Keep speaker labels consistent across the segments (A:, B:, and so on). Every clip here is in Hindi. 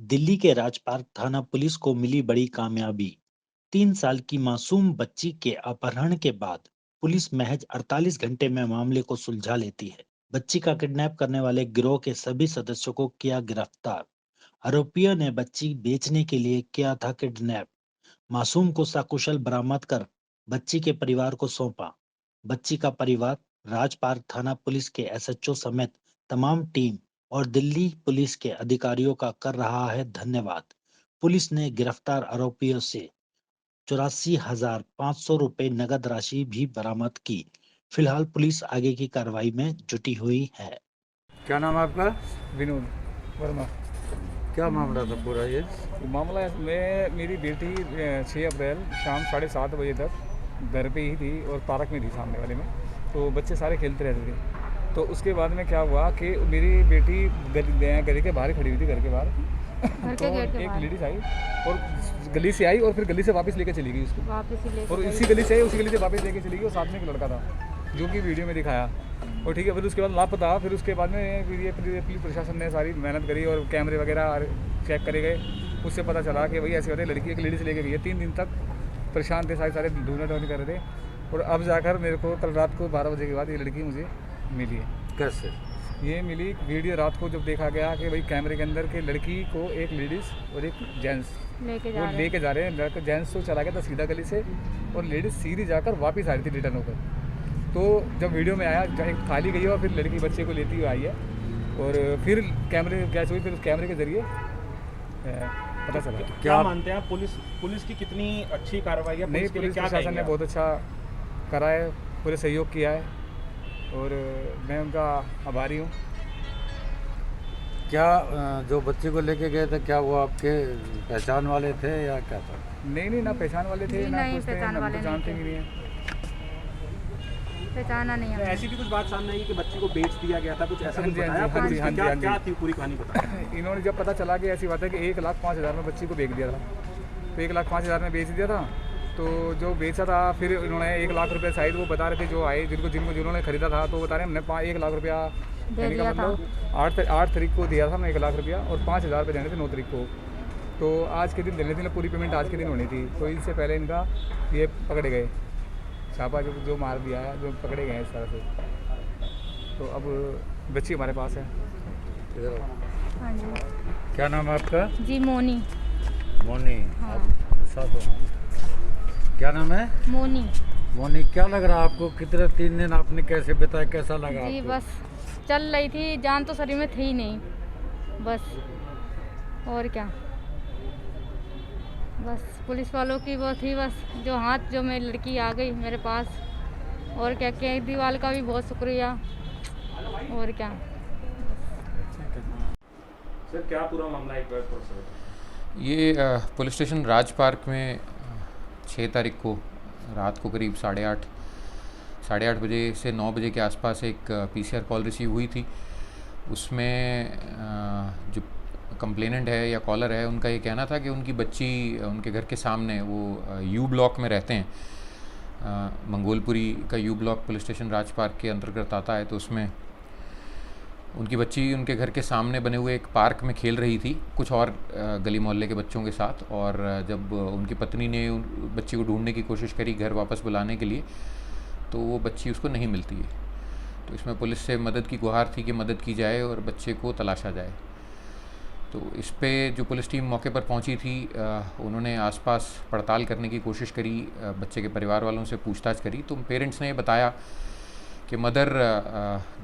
A: दिल्ली के राजपार्क थाना पुलिस को मिली बड़ी कामयाबी। 3 साल की मासूम बच्ची के अपहरण के बाद पुलिस महज 48 घंटे में मामले को सुलझा लेती है। बच्ची का किडनैप करने वाले गिरोह के सभी सदस्यों को किया गिरफ्तार। आरोपियों ने बच्ची बेचने के लिए किया था किडनैप। मासूम को सकुशल बरामद कर बच्ची के परिवार को सौंपा। बच्ची का परिवार राजपार्क थाना पुलिस के एसएचओ समेत तमाम टीम और दिल्ली पुलिस के अधिकारियों का कर रहा है धन्यवाद। पुलिस ने गिरफ्तार आरोपियों से 84,500 रुपए नगद राशि भी बरामद की। फिलहाल पुलिस आगे की कार्रवाई में जुटी हुई है।
B: क्या नाम है आपका?
C: विनोद वर्मा।
B: क्या मामला था पूरा ये?
C: मामला मेरी बेटी 6 अप्रैल शाम 7:30 बजे तक घर पे ही थी और पार्क में थी सामने वाले में। तो बच्चे सारे खेलते रहते थे। तो उसके बाद में क्या हुआ कि मेरी बेटी गली के बाहर खड़ी हुई थी, घर के बाहर। तो एक लेडीज आई और गली से आई और फिर गली से वापस लेके चली गई उसको, और इसी गली से वापस लेके चली गई। और साथ में एक लड़का था जो कि वीडियो में दिखाया। और ठीक है, फिर उसके बाद लापता। फिर उसके बाद में फिर ये पुलिस प्रशासन ने सारी मेहनत करी और कैमरे वगैरह चेक करे गए। उससे पता चला कि भाई ऐसे होते लड़की एक लेडीज लेके गई है। 3 दिन तक परेशान थे, सारे ढूंढने कर रहे थे। और अब जाकर मेरे को कल रात को 12 बजे के बाद ये लड़की मुझे मिली है।
B: कैसे
C: ये मिली? वीडियो रात को जब देखा गया कि भाई कैमरे के अंदर के लड़की को एक लेडीज़ और एक जेंट्स लेके जा रहे हैं। लड़का जेंट्स तो चला गया था सीधा गली से और लेडीज़ सीधी जाकर वापस आ रही थी रिटर्न होकर। तो जब वीडियो में आया, एक खाली गई और फिर लड़की बच्चे को लेती हुई आई है। और फिर कैमरे कैच हुई, फिर उस कैमरे के जरिए पता चला।
D: क्या मानते हैं आप पुलिस की कितनी अच्छी कार्रवाई है?
C: नहीं, पुलिस प्रशासन ने बहुत अच्छा करा है, पूरे सहयोग किया है और मैं उनका आभारी हूँ।
B: क्या जो बच्चे को लेके गए थे, क्या वो आपके पहचान वाले थे या क्या था?
C: नहीं, ना पहचान वाले थे, ना कुछ थे, ना जानते भी नहीं है।
E: पहचाना नहीं है।
D: ऐसी भी कुछ बात सामने आई कि बच्ची को बेच दिया गया था, कुछ ऐसा कुछ बताया?
C: हाँ
D: क्या थी पूरी कहानी बता।
C: इन्होंने जब पता चला कि ऐसी बात है कि 1,05,000 में बच्ची को बेच दिया था, तो 1,05,000 में बेच दिया था। तो जो बेचा था फिर इन्होंने 1 लाख रुपये शायद वो बता रहे थे, जो आए जिन्होंने खरीदा था, तो बता रहे हमने 1 लाख रुपया देने का मतलब 8 तारीख को दिया था हमने 1 लाख रुपया, और 5,000 रुपये देने थे 9 तारीख को। तो आज के दिन देने थे, पूरी पेमेंट आज के दिन होनी थी। तो इससे पहले इनका ये पकड़े गए, छापा जो मार दिया है, जो पकड़े गए हैं इस तरह से। तो अब बच्ची हमारे पास है।
E: हाँ जी।
B: क्या नाम है आपका?
E: जी मोनी।
B: मोनी।
E: हाँ।
B: साथ हो? क्या नाम है?
E: मोनी।
B: मोनी, क्या लग रहा है आपको? कितने 3 दिन आपने कैसे बिताए, कैसा लगा
E: जी
B: आपको?
E: बस चल रही थी, जान तो शरीर में थी ही नहीं, बस और क्या। बस पुलिस वालों की वो थी, बस जो हाथ जो मेरी लड़की आ गई मेरे पास, और क्या। केजरीवाल का भी बहुत शुक्रिया, और क्या।
D: सर क्या पूरा मामला एक बार
F: ये पुलिस स्टेशन राजपार्क में 6 तारीख को रात को करीब 8:30 बजे से 9 बजे के आसपास एक पीसीआर कॉल रिसीव हुई थी। उसमें जो कंप्लेनेंट है या कॉलर है, उनका ये कहना था कि उनकी बच्ची उनके घर के सामने, वो यू ब्लॉक में रहते हैं, मंगोलपुरी का यू ब्लॉक पुलिस स्टेशन राजपार्क के अंतर्गत आता है। तो उसमें उनकी बच्ची उनके घर के सामने बने हुए एक पार्क में खेल रही थी कुछ और गली मोहल्ले के बच्चों के साथ। और जब उनकी पत्नी ने बच्ची को ढूंढने की कोशिश करी घर वापस बुलाने के लिए, तो वो बच्ची उसको नहीं मिलती है। तो इसमें पुलिस से मदद की गुहार थी कि मदद की जाए और बच्चे को तलाशा जाए। तो इस पे जो पुलिस टीम मौके पर पहुंची थी, उन्होंने आसपास पड़ताल करने की कोशिश करी, बच्चे के परिवार वालों से पूछताछ करी। तो पेरेंट्स ने बताया कि मदर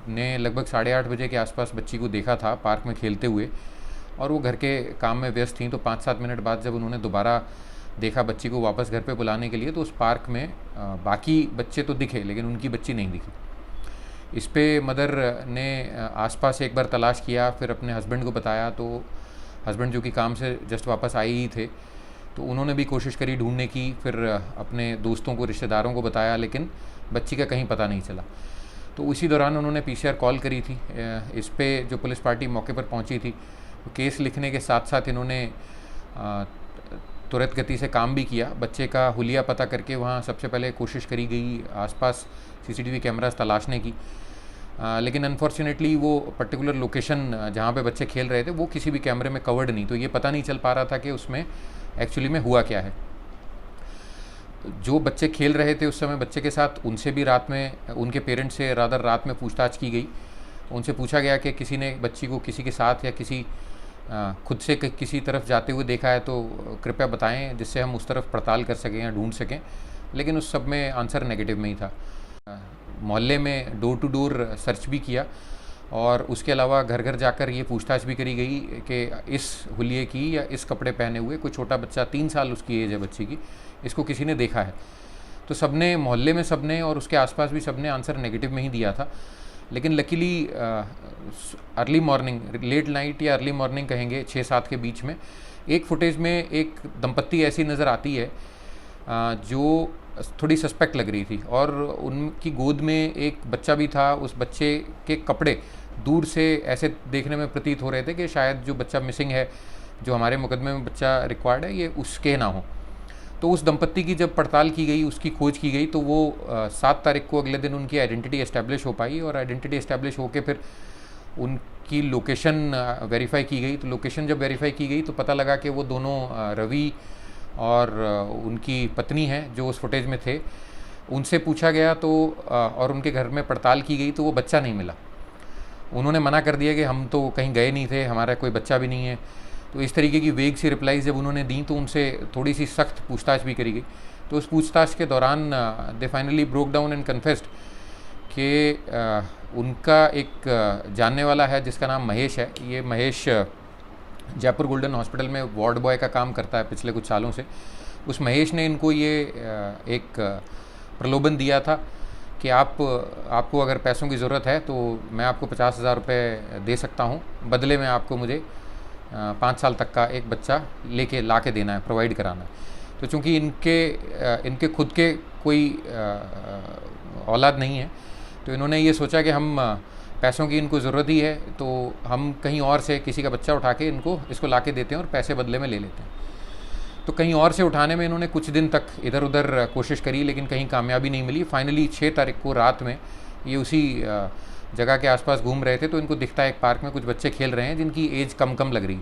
F: ने लगभग 8:30 बजे के आसपास बच्ची को देखा था पार्क में खेलते हुए, और वो घर के काम में व्यस्त थी। तो 5-7 मिनट बाद जब उन्होंने दोबारा देखा बच्ची को वापस घर पे बुलाने के लिए, तो उस पार्क में बाकी बच्चे तो दिखे लेकिन उनकी बच्ची नहीं दिखी। इस पे मदर ने आसपास एक बार तलाश किया, फिर अपने हस्बैंड को बताया। तो हस्बैंड जो कि काम से जस्ट वापस आए ही थे, तो उन्होंने भी कोशिश करी ढूंढने की, फिर अपने दोस्तों को, रिश्तेदारों को बताया, लेकिन बच्ची का कहीं पता नहीं चला। तो उसी दौरान उन्होंने पीसीआर कॉल करी थी। इस पे जो पुलिस पार्टी मौके पर पहुंची थी, तो केस लिखने के साथ साथ इन्होंने तुरंत गति से काम भी किया। बच्चे का हुलिया पता करके वहाँ सबसे पहले कोशिश करी गई आसपास सीसीटीवी कैमरास तलाशने की। लेकिन अनफॉर्चुनेटली वो पर्टिकुलर लोकेशन जहाँ पे बच्चे खेल रहे थे वो किसी भी कैमरे में कवर्ड नहीं, तो ये पता नहीं चल पा रहा था कि उसमें एक्चुअली में हुआ क्या है। जो बच्चे खेल रहे थे उस समय बच्चे के साथ, उनसे भी रात में उनके पेरेंट्स से रात में पूछताछ की गई। उनसे पूछा गया कि किसी ने बच्ची को किसी के साथ या किसी खुद से किसी तरफ जाते हुए देखा है तो कृपया बताएं, जिससे हम उस तरफ पड़ताल कर सकें या ढूंढ सकें। लेकिन उस सब में आंसर नेगेटिव में ही था। मोहल्ले में डोर टू डोर सर्च भी किया और उसके अलावा घर घर जाकर ये पूछताछ भी करी गई कि इस हुलिये की या इस कपड़े पहने हुए कोई छोटा बच्चा, 3 साल उसकी एज है बच्ची की, इसको किसी ने देखा है। तो सबने, मोहल्ले में सबने और उसके आसपास भी सबने आंसर नेगेटिव में ही दिया था। लेकिन luckily early morning, late night या अर्ली मॉर्निंग कहेंगे, 6-7 के बीच में एक फुटेज में एक दंपत्ति ऐसी नज़र आती है जो थोड़ी सस्पेक्ट लग रही थी और उनकी गोद में एक बच्चा भी था। उस बच्चे के कपड़े दूर से ऐसे देखने में प्रतीत हो रहे थे कि शायद जो बच्चा मिसिंग है, जो हमारे मुकदमे में बच्चा रिक्वायर्ड है, ये उसके ना हो। तो उस दंपत्ति की जब पड़ताल की गई, उसकी खोज की गई, तो वो 7 तारीख को अगले दिन उनकी आइडेंटिटी एस्टैब्लिश हो पाई और आइडेंटिटी एस्टैब्लिश होकर फिर उनकी लोकेशन वेरीफाई की गई। तो लोकेशन जब वेरीफाई की गई तो पता लगा कि वो दोनों रवि और उनकी पत्नी हैं जो उस फुटेज में थे। उनसे पूछा गया तो और उनके घर में पड़ताल की गई तो वो बच्चा नहीं मिला। उन्होंने मना कर दिया कि हम तो कहीं गए नहीं थे, हमारा कोई बच्चा भी नहीं है। तो इस तरीके की वेग सी रिप्लाईज जब उन्होंने दी तो उनसे थोड़ी सी सख्त पूछताछ भी करी गई। तो उस पूछताछ के दौरान they finally broke down and confessed कि उनका एक जानने वाला है जिसका नाम महेश है। ये महेश जयपुर गोल्डन हॉस्पिटल में वार्ड बॉय का काम करता है पिछले कुछ सालों से। उस महेश ने इनको ये एक प्रलोभन दिया था कि आपको अगर पैसों की ज़रूरत है तो मैं आपको 50,000 रुपये दे सकता हूँ, बदले में आपको मुझे 5 साल तक का एक बच्चा ला के देना है, प्रोवाइड कराना है। तो चूँकि इनके खुद के कोई औलाद नहीं है तो इन्होंने ये सोचा कि हम पैसों की इनको ज़रूरत ही है तो हम कहीं और से किसी का बच्चा उठा के इसको ला के देते हैं और पैसे बदले में ले लेते हैं। तो कहीं और से उठाने में इन्होंने कुछ दिन तक इधर उधर कोशिश करी लेकिन कहीं कामयाबी नहीं मिली। फाइनली 6 तारीख को रात में ये उसी जगह के आसपास घूम रहे थे तो इनको दिखता है एक पार्क में कुछ बच्चे खेल रहे हैं जिनकी एज कम लग रही।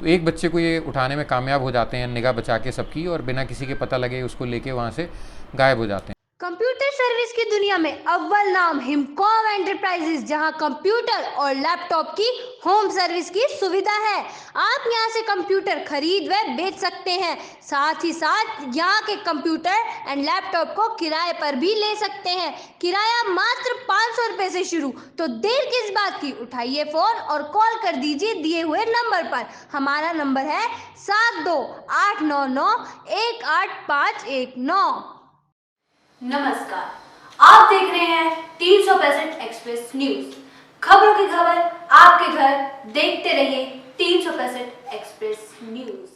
F: तो एक बच्चे को ये उठाने में कामयाब हो जाते हैं, निगाह बचा के सबकी, और बिना किसी के पता लगे उसको लेके वहाँ से गायब हो जाते हैं।
G: कंप्यूटर सर्विस की दुनिया में अव्वल नाम हिमकॉम एंटरप्राइजेज, जहां कंप्यूटर और लैपटॉप की होम सर्विस की सुविधा है। आप यहां से कंप्यूटर खरीद व बेच सकते हैं, साथ ही साथ यहां के कंप्यूटर एंड लैपटॉप को किराए पर भी ले सकते हैं। किराया मात्र 500 रुपए से शुरू। तो देर किस बात की, उठाइए फोन और कॉल कर दीजिए दिए हुए नंबर पर। हमारा नंबर है 7289918519।
H: नमस्कार, आप देख रहे हैं 365 एक्सप्रेस न्यूज। खबरों की खबर आपके घर, देखते रहिए 365 एक्सप्रेस न्यूज।